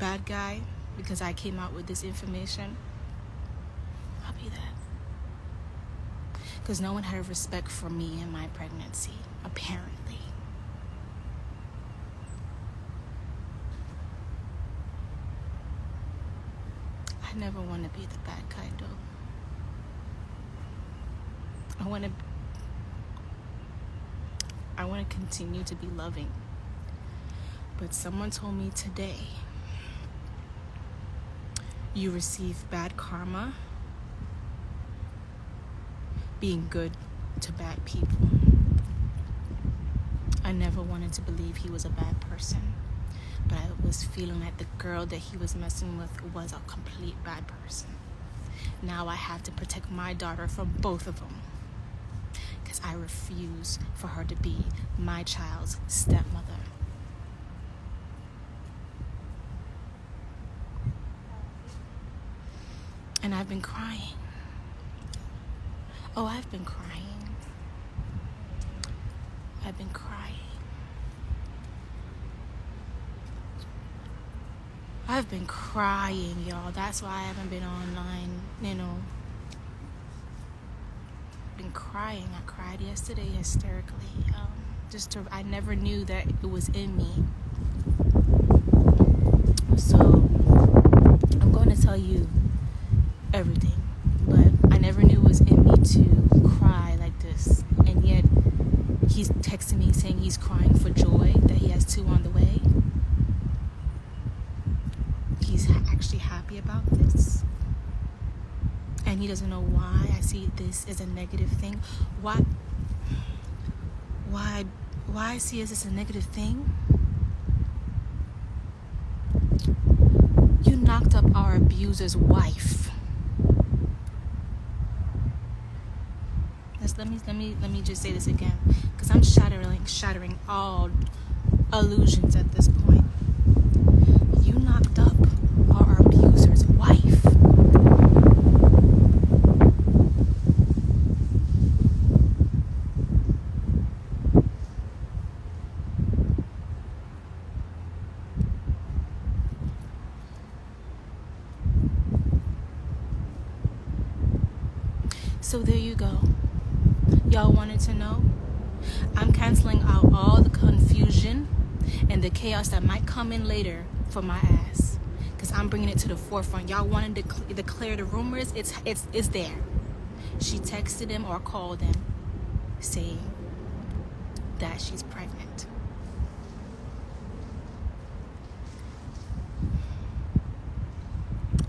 bad guy because I came out with this information, I'll be that. Because no one had respect for me in my pregnancy, apparently. I never want to be the bad guy, though. I want to continue to be loving. But someone told me today, you receive bad karma being good to bad people. I never wanted to believe he was a bad person, but I was feeling like the girl that he was messing with was a complete bad person. Now I have to protect my daughter from both of them, because I refuse for her to be my child's stepmother. And I've been crying. Oh, I've been crying. I've been crying. I've been crying, y'all. That's why I haven't been online, Been crying. I cried yesterday hysterically. I never knew that it was in me. So, I'm going to tell you everything, but I never knew it was in me to cry like this. And yet, he's texting me saying he's crying for joy that he has 2 on the way. He's actually happy about this, and he doesn't know why I see this as a negative thing. Why I see it as a negative thing? You knocked up our abuser's wife. Let me just say this again, because I'm shattering all illusions at this point. You knocked up our abuser's wife. So there you go. Y'all wanted to know? I'm canceling out all the confusion and the chaos that might come in later for my ass, because I'm bringing it to the forefront. Y'all wanted to declare the rumors. It's there. She texted him or called him saying that she's pregnant.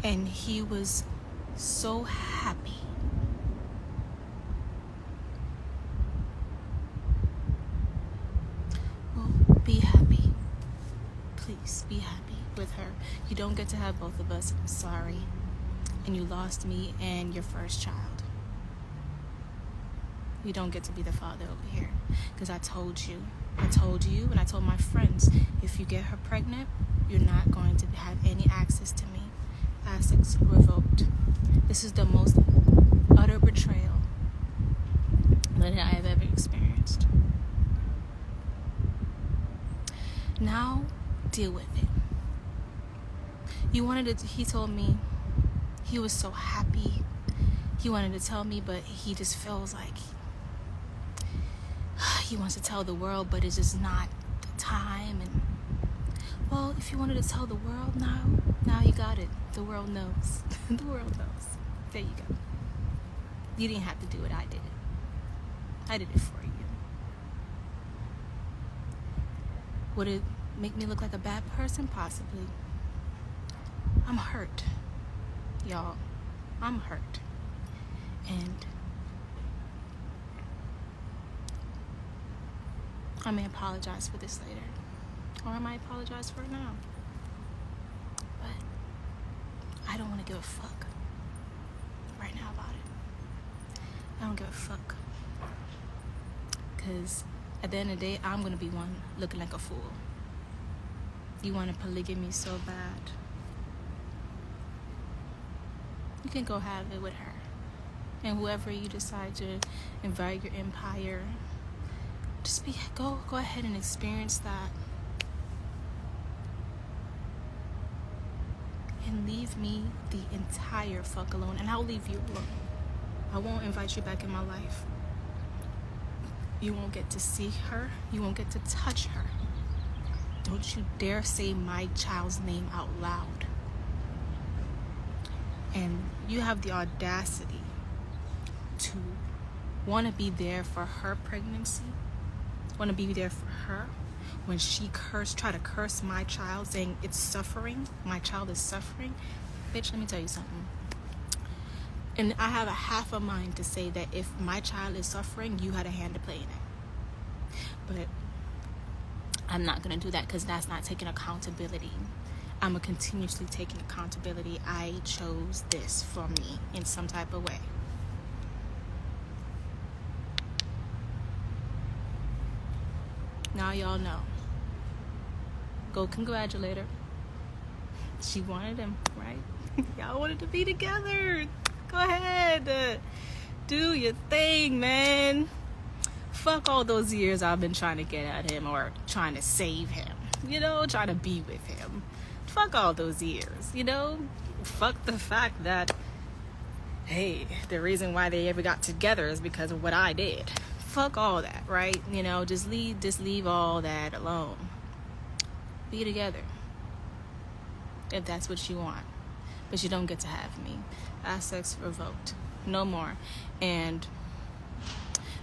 And he was so happy. Be happy. Please be happy with her. You don't get to have both of us. I'm sorry. And you lost me and your first child. You don't get to be the father over here. Because I told you, and I told my friends, if you get her pregnant, you're not going to have any access to me. Access revoked. This is the most utter betrayal that I have ever experienced. Now, deal with it. He told me he was so happy. He wanted to tell me, but he just feels like he wants to tell the world, but it's just not the time. And, well, if you wanted to tell the world now you got it. The world knows. The world knows. There you go. You didn't have to do it. I did it. I did it for you. Would it make me look like a bad person? Possibly. I'm hurt. Y'all, I'm hurt. And I may apologize for this later. Or I might apologize for it now. But I don't want to give a fuck right now about it. I don't give a fuck. Because at the end of the day, I'm going to be one looking like a fool. You want a polygamy so bad. You can go have it with her. And whoever you decide to invite your empire, just go ahead and experience that. can leave me the entire fuck alone, and I'll leave you alone. I won't invite you back in my life. You won't get to see her. You won't get to touch her. Don't you dare say my child's name out loud. And you have the audacity to want to be there for her pregnancy, want to be there for her when she try to curse my child, saying it's suffering, my child is suffering. Bitch, let me tell you something. And I have a half a mind to say that if my child is suffering, you had a hand to play in it. But I'm not going to do that, because that's not taking accountability. I'm continuously taking accountability. I chose this for me in some type of way. Now y'all know. Go congratulate her. She wanted him, right? Y'all wanted to be together. Go ahead. Do your thing, man. Fuck all those years I've been trying to get at him or trying to save him. You know, trying to be with him. Fuck all those years, you know? Fuck the fact that, hey, the reason why they ever got together is because of what I did. Fuck all that, right? You know, just leave all that alone. Be together. If that's what you want. But you don't get to have me. Assets revoked. No more. And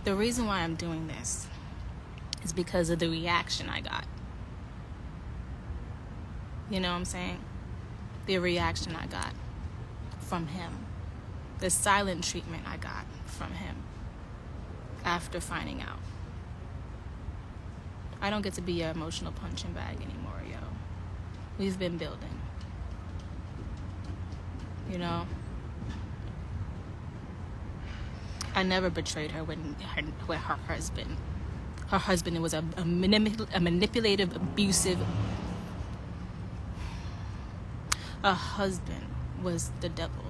the reason why I'm doing this is because of the reaction I got. You know what I'm saying? The reaction I got from him. The silent treatment I got from him after finding out. I don't get to be an emotional punching bag anymore, yo. We've been building. You know? I never betrayed her when her husband was a manipulative, abusive. A husband was the devil.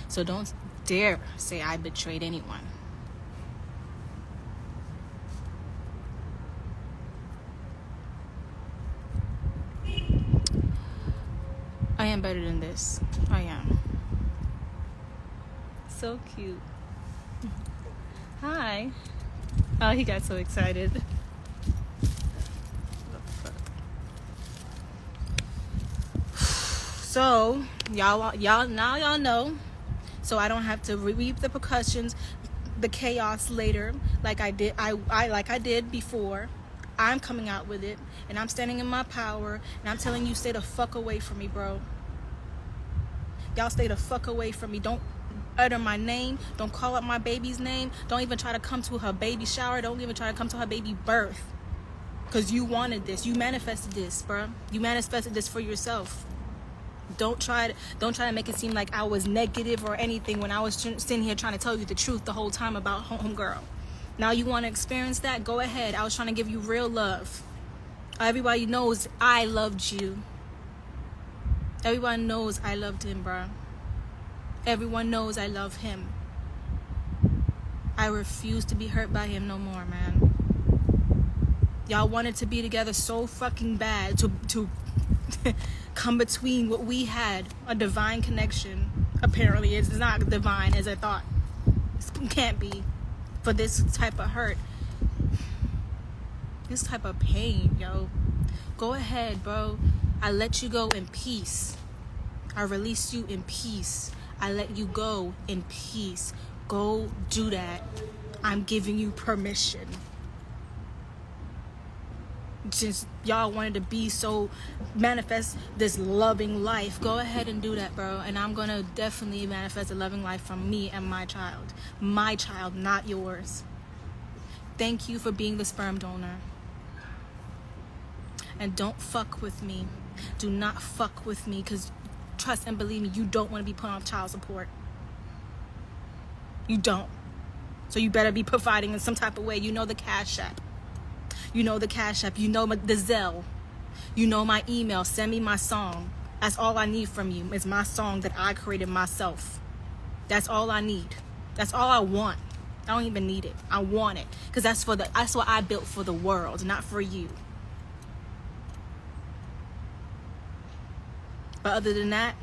So don't dare say I betrayed anyone. I am better than this. I am. So cute. Hi. Oh, he got so excited. So y'all know, so I don't have to reap the repercussions, the chaos later, like I did before. I'm coming out with it, and I'm standing in my power, and I'm telling you, stay the fuck away from me, bro. Y'all stay the fuck away from me. Don't utter my name. Don't call up my baby's name. Don't even try to come to her baby shower. Don't even try to come to her baby birth, because you wanted this. You manifested this, bro. You manifested this for yourself. Don't try to make it seem like I was negative or anything when I was sitting here trying to tell you the truth the whole time about homegirl. Now you want to experience that? Go ahead. I was trying to give you real love. Everybody knows I loved you. Everyone knows I loved him, bro. Everyone knows I love him. I refuse to be hurt by him no more, man. Y'all wanted to be together so fucking bad to come between what we had, a divine connection. Apparently it's not divine as I thought. It can't be. For this type of hurt, this type of pain, yo. Go ahead, bro. I let you go in peace. I release you in peace. I let you go in peace. Go do that. I'm giving you permission. Since y'all wanted to be so manifest this loving life, go ahead and do that, bro. And I'm gonna definitely manifest a loving life from me and my child, not yours. Thank you for being the sperm donor. And don't fuck with me. Do not fuck with me, because trust and believe me, you don't want to be put on child support. You don't. So you better be providing in some type of way. You know the Cash App. You know the Cash App. You know the Zelle. You know my email. Send me my song. That's all I need from you, is my song that I created myself. That's all I need. That's all I want. I don't even need it. I want it, because that's what I built for the world, not for you. But other than that,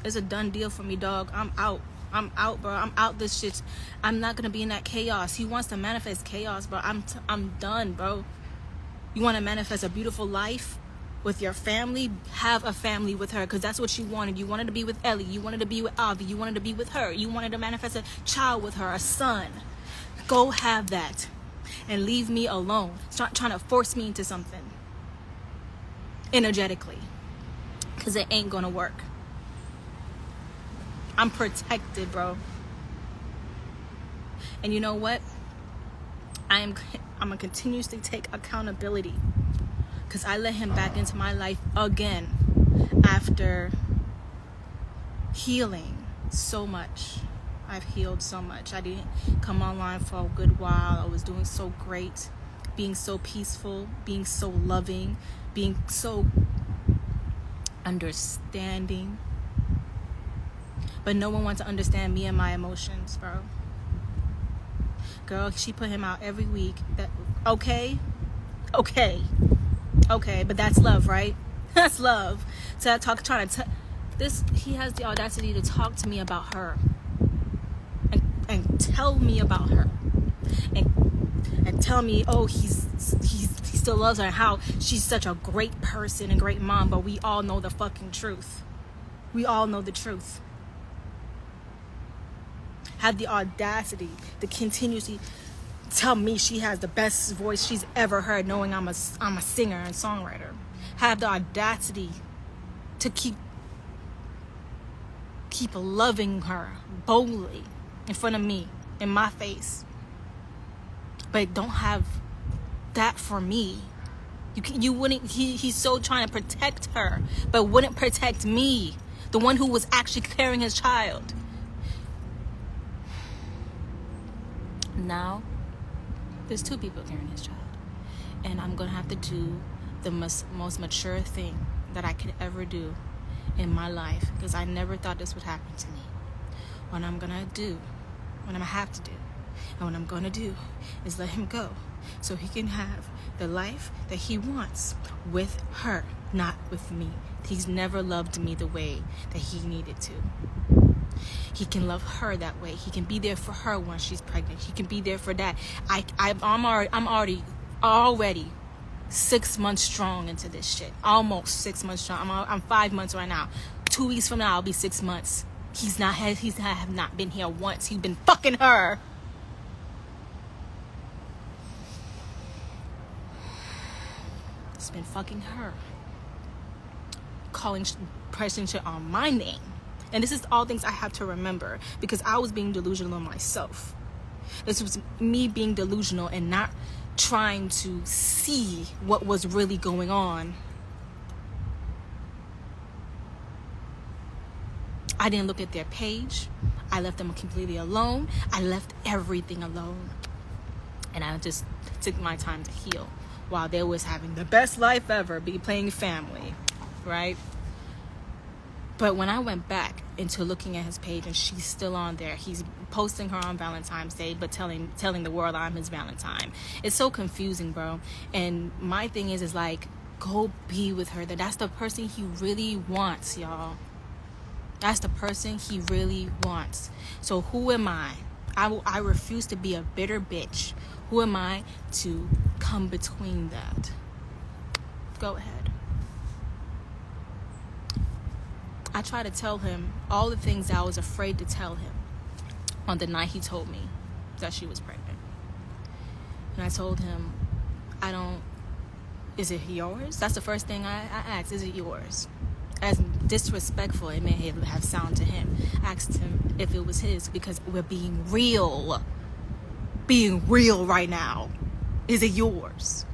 it's a done deal for me, dog. I'm out. I'm out, bro. I'm out this shit. I'm not gonna be in that chaos. He wants to manifest chaos, bro. I'm done, bro. You want to manifest a beautiful life with your family? Have a family with her, because that's what you wanted. You wanted to be with Ellie. You wanted to be with Avi. You wanted to be with her. You wanted to manifest a child with her, a son. Go have that, and leave me alone. Start trying to force me into something energetically, because it ain't gonna work. I'm protected, bro. And you know what? I'm gonna continuously take accountability, because I let him back into my life again after healing so much. I've healed so much. I didn't come online for a good while. I was doing so great, being so peaceful, being so loving, being so understanding. But no one wants to understand me and my emotions, bro. Girl, she put him out every week. Okay, but that's love, right? That's love. So he has the audacity to talk to me about her, and tell me about her, and tell me, oh, he still loves her, and how she's such a great person and great mom. But we all know the fucking truth. We all know the truth. Have the audacity to continuously tell me she has the best voice she's ever heard, knowing I'm a singer and songwriter. Have the audacity to keep loving her boldly in front of me, in my face. But don't have that for me. You wouldn't. He's so trying to protect her, but wouldn't protect me, the one who was actually carrying his child. Now there's two people carrying his child, and I'm gonna have to do the most mature thing that I could ever do in my life, because I never thought this would happen to me. What I'm gonna have to do, and what I'm gonna do is let him go, so he can have the life that he wants with her, not with me. He's never loved me the way that he needed to. He can love her that way. He can be there for her when she's pregnant. He can be there for that. I'm already 6 months strong into this shit. Almost 6 months strong. I'm 5 months right now. 2 weeks from now, I'll be 6 months. He have not been here once. He's been fucking her. He's been fucking her. Pressing shit on my name. And this is all things I have to remember, because I was being delusional myself. This was me being delusional and not trying to see what was really going on. I didn't look at their page. I left them completely alone. I left everything alone. And I just took my time to heal while they was having the best life ever, be playing family, right? But when I went back into looking at his page, and she's still on there, he's posting her on Valentine's Day, but telling the world I'm his Valentine. It's so confusing, bro. And my thing is like, go be with her. That's the person he really wants, y'all. That's the person he really wants. So who am I? I refuse to be a bitter bitch. Who am I to come between that? Go ahead. I try to tell him all the things I was afraid to tell him on the night he told me that she was pregnant. And I told him, is it yours? That's the first thing I asked, is it yours? As disrespectful it may have sounded to him. I asked him if it was his, because we're being real. Being real right now. Is it yours?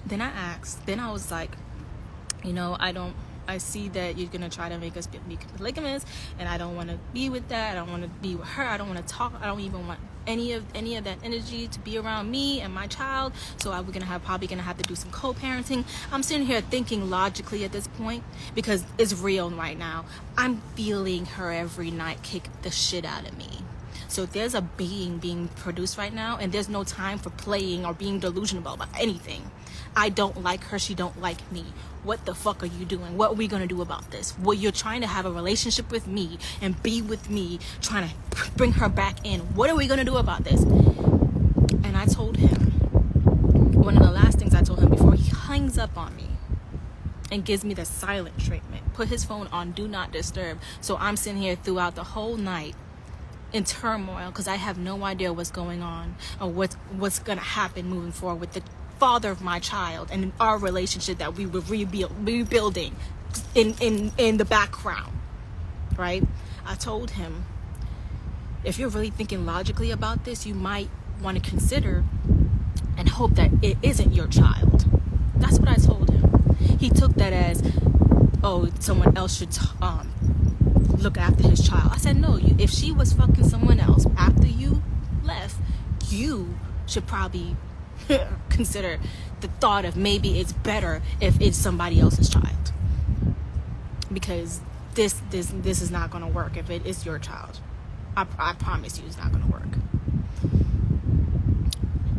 Then I was like, I see that you're gonna try to make us be polygamous, and I don't want to be with that. I don't want to be with her. I don't want to talk. I don't even want any of that energy to be around me and my child. So we're probably gonna have to do some co-parenting. I'm sitting here thinking logically at this point, because it's real right now. I'm feeling her every night kick the shit out of me. So there's a being produced right now, and there's no time for playing or being delusional about anything. I don't like her, she don't like me. What the fuck are you doing? What are we gonna do about this? Well, you're trying to have a relationship with me and be with me, trying to bring her back in. What are we gonna do about this? And I told him, one of the last things I told him before he hangs up on me and gives me the silent treatment, put his phone on do not disturb. So I'm sitting here throughout the whole night in turmoil because I have no idea what's going on or what's gonna happen moving forward with the father of my child and our relationship that we were rebuilding in the background, right? I told him, if you're really thinking logically about this, you might want to consider and hope that it isn't your child. That's what I told him. He took that as, oh, someone else should look after his child. I said, no, if she was fucking someone else after you left, you should probably consider the thought of maybe it's better if it's somebody else's child, because this is not going to work if it is your child. I promise you it's not going to work.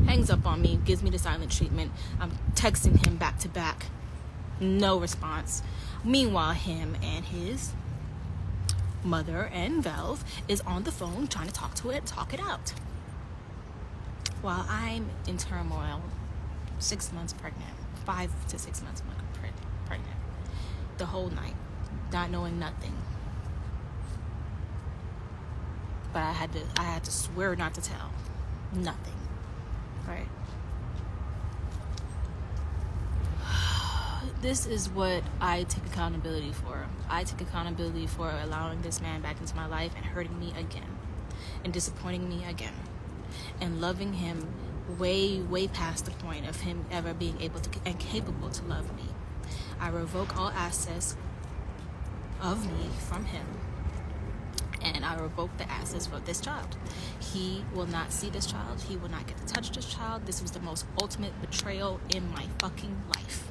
Hangs up on me, gives me the silent treatment. I'm texting him back to back, no response. Meanwhile, him and his mother and Velv is on the phone trying to talk it out, while I'm in turmoil, 6 months pregnant, 5 to 6 months pregnant, the whole night, not knowing nothing. But I had to swear not to tell nothing, right? This is what I take accountability for. I take accountability for allowing this man back into my life and hurting me again and disappointing me again and loving him way past the point of him ever being able to and capable to love me. I revoke all access of me from him, and I revoke the access for this child. He will not see this child. He will not get to touch this child. This was the most ultimate betrayal in my fucking life.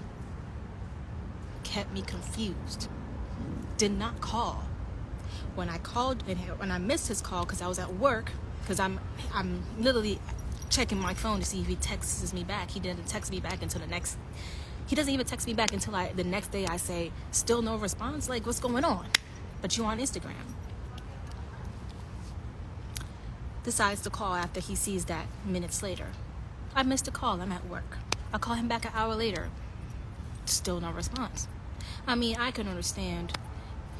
Kept me confused. Did not call. When I called, and when I missed his call because I was at work, because I'm literally checking my phone to see if he texts me back. He didn't text me back until he doesn't even text me back until the next day I say, still no response? Like, what's going on? But you on Instagram. Decides to call after he sees that minutes later. I missed a call. I'm at work. I call him back an hour later. Still no response. I mean, I can understand.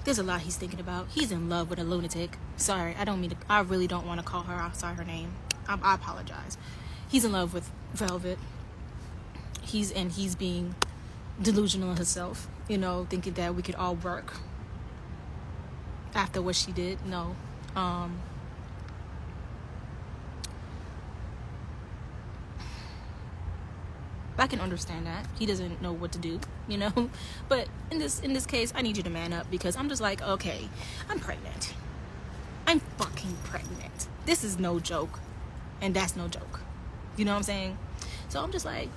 There's a lot he's thinking about. He's in love with a lunatic. Sorry, I really don't want to call her outside her name. I apologize. He's in love with Velvet. He's being delusional himself, thinking that we could all work after what she did. No. I can understand that. He doesn't know what to do, But in this case, I need you to man up, because I'm just like, okay, I'm pregnant. I'm fucking pregnant. This is no joke. And that's no joke. You know what I'm saying? So I'm just like,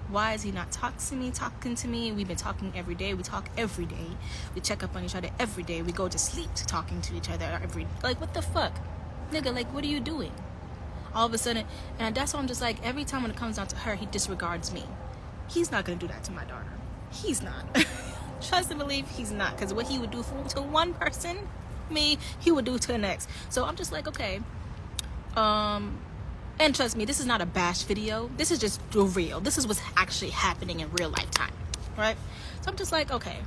why is he not talking to me? We've been talking every day. We talk every day. We check up on each other every day. We go to sleep talking to each other like, what the fuck? Nigga, like, what are you doing? All of a sudden, and that's why I'm just like, every time when it comes down to her, he disregards me. He's not going to do that to my daughter. He's not. Trust and believe he's not. Because what he would do to one person, me, he would do to the next. So I'm just like, okay. And trust me, this is not a bash video. This is just real. This is what's actually happening in real life time, right? So I'm just like, okay.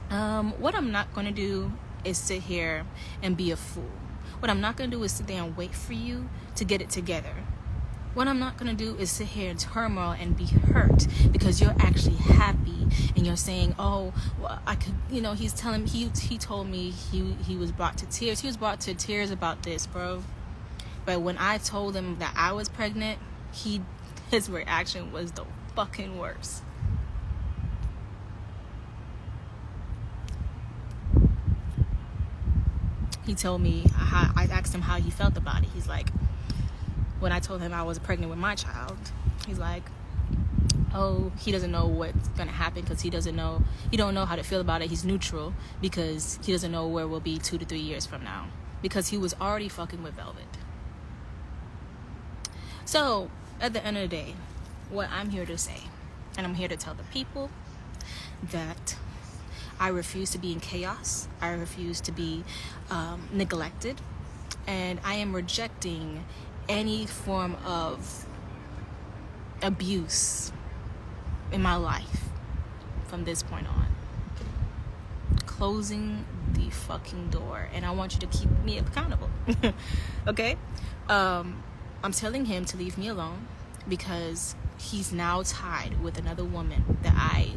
What I'm not going to do is sit here and be a fool. What I'm not going to do is sit there and wait for you to get it together. What I'm not going to do is sit here in turmoil and be hurt because you're actually happy and you're saying, oh, well, I could, he's telling me, he told me he was brought to tears. He was brought to tears about this, bro. But when I told him that I was pregnant, his reaction was the fucking worst. He told me, I asked him how he felt about it. He's like, when I told him I was pregnant with my child, he's like, oh, he doesn't know what's gonna happen because he don't know how to feel about it. He's neutral because he doesn't know where we'll be 2 to 3 years from now, because he was already fucking with Velvet. So at the end of the day, what I'm here to say. And I'm here to tell the people that I refuse to be in chaos. I refuse to be neglected. And I am rejecting any form of abuse in my life from this point on. Closing the fucking door. And I want you to keep me accountable. Okay? I'm telling him to leave me alone because he's now tied with another woman that I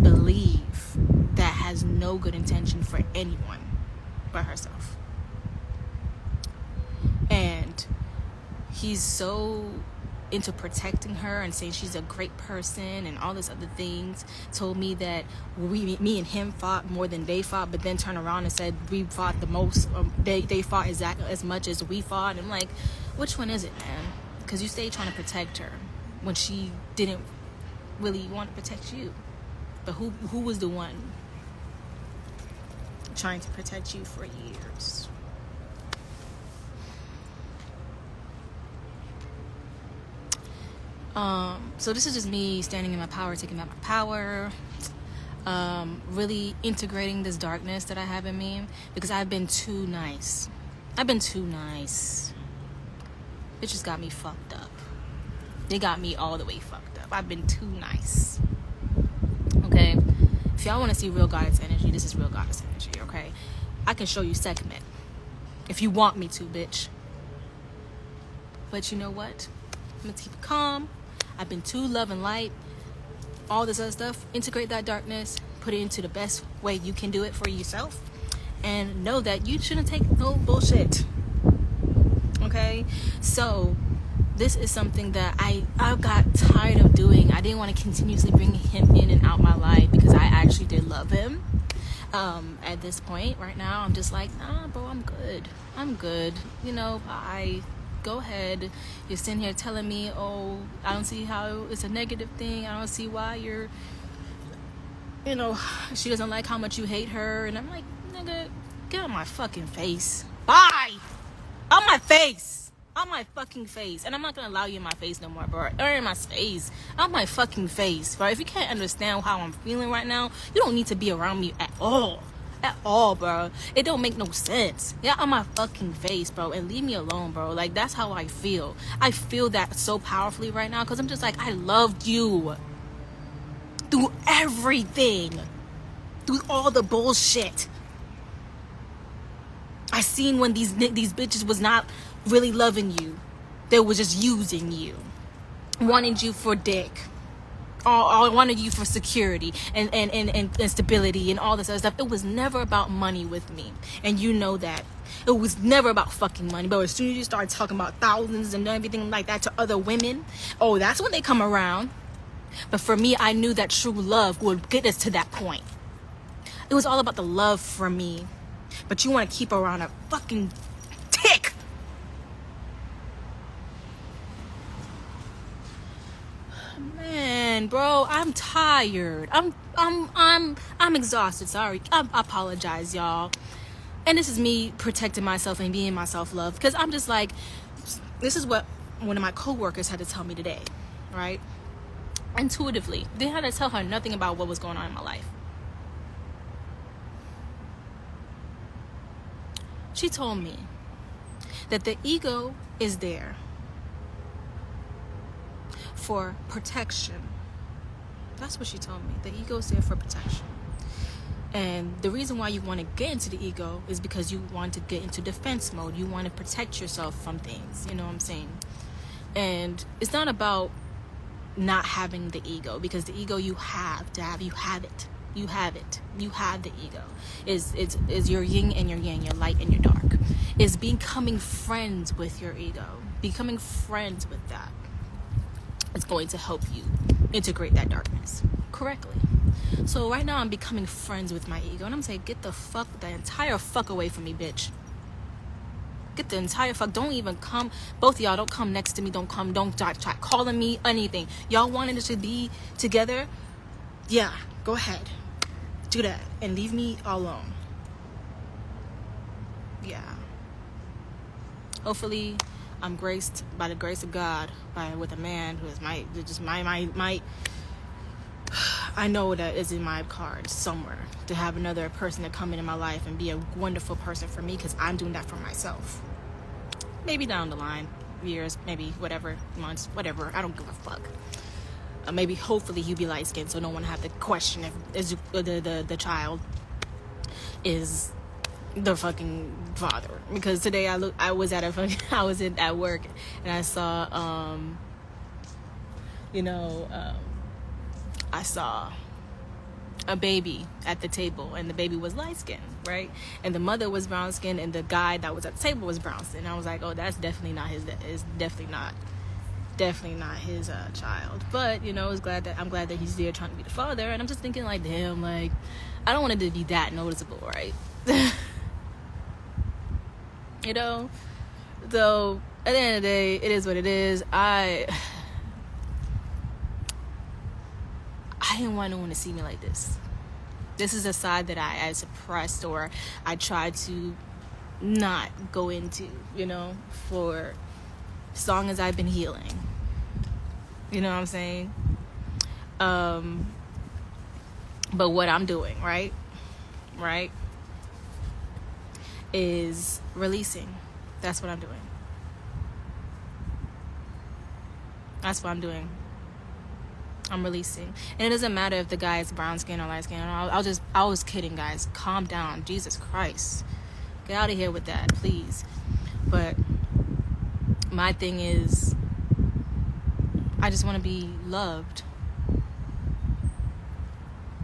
believe that has no good intention for anyone but herself. And he's so into protecting her and saying she's a great person and all this other things. Told me that me and him fought more than they fought, but then turned around and said we fought the most. They fought exactly as much as we fought. And I'm like, which one is it, man? Because you stay trying to protect her when she didn't really want to protect you. But who was the one trying to protect you for years? So this is just me standing in my power, taking back my power, really integrating this darkness that I have in me because I've been too nice. Bitches got me fucked up. They got me all the way fucked up. I've been too nice. Okay? If y'all want to see real goddess energy, this is real goddess energy, okay? I can show you segment if you want me to, bitch. But you know what? I'm gonna keep it calm. I've been too love and light, all this other stuff. Integrate that darkness, put it into the best way you can do it for yourself, and know that you shouldn't take no bullshit. Okay? So this is something that I got tired of doing. I didn't want to continuously bring him in and out my life because I actually did love him. At this point right now, I'm just like, nah, bro, I'm good. You know, go ahead. You're sitting here telling me, oh, I don't see how it's a negative thing. I don't see why you're, she doesn't like how much you hate her. And I'm like, nigga, get on my fucking face. Bye. On my face. On my fucking face. And I'm not gonna allow you in my face no more, bro. Or in my face. On my fucking face, bro. If you can't understand how I'm feeling right now, you don't need to be around me at all. At all, bro. It don't make no sense. Yeah, on my fucking face, bro. And leave me alone, bro. Like, that's how I feel. I feel that so powerfully right now because I'm just like, I loved you through everything, through all the bullshit. I seen when these bitches was not really loving you. They were just using you, wanted you for dick. I wanted you for security and stability and all this other stuff. It was never about money with me. And you know that. It was never about fucking money. But as soon as you start talking about thousands and everything like that to other women, oh, that's when they come around. But for me, I knew that true love would get us to that point. It was all about the love for me. But you want to keep around a fucking tick. Man, bro, I'm tired. I'm exhausted. Sorry. I apologize, y'all. And this is me protecting myself and being my self-love because I'm just like, this is what one of my coworkers had to tell me today, right? Intuitively. They had to tell her nothing about what was going on in my life. She told me that the ego is there for protection. That's what she told me. The ego is there for protection. And the reason why you want to get into the ego is because you want to get into defense mode. You want to protect yourself from things. You know what I'm saying? And it's not about not having the ego, because the ego you have to have. You have it. You have it. You have the ego. Is your yin and your yang, your light and your dark. Is becoming friends with your ego. Becoming friends with that. It's going to help you integrate that darkness correctly. So right now I'm becoming friends with my ego, and I'm saying, get the entire fuck away from me, bitch. Get the entire fuck. Don't even come. Both of y'all don't come next to me. Don't try calling me anything. Y'all wanted us to be together? Yeah, go ahead. Do that and leave me alone. Yeah. Hopefully I'm graced by the grace of God with a man who is my I know that is in my cards somewhere, to have another person to come into my life and be a wonderful person for me, because I'm doing that for myself. Maybe down the line, years, maybe whatever, months, whatever, I don't give a fuck. Maybe hopefully you be light skinned, so no one have to question if the child is the fucking father. Because today I was at work, and I saw I saw a baby at the table, and the baby was light skinned, right? And the mother was brown skinned, and the guy that was at the table was brown skinned. And I was like, oh, that's definitely not his. Is definitely not his child. But I'm glad that he's there trying to be the father. And I'm just thinking, like, damn, like, I don't want it to be that noticeable, right? So at the end of the day, it is what it is. I didn't want no one to see me like this. This is a side that I suppressed, or I tried to not go into, for as long as I've been healing. You know what I'm saying? But what I'm doing, right, is releasing. That's what I'm doing. That's what I'm doing. I'm releasing. And it doesn't matter if the guy is brown skin or light skin. I was kidding, guys. Calm down. Jesus Christ. Get out of here with that, please. But my thing is, I just want to be loved.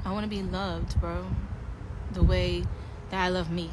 I want to be loved, bro. The way that I love me.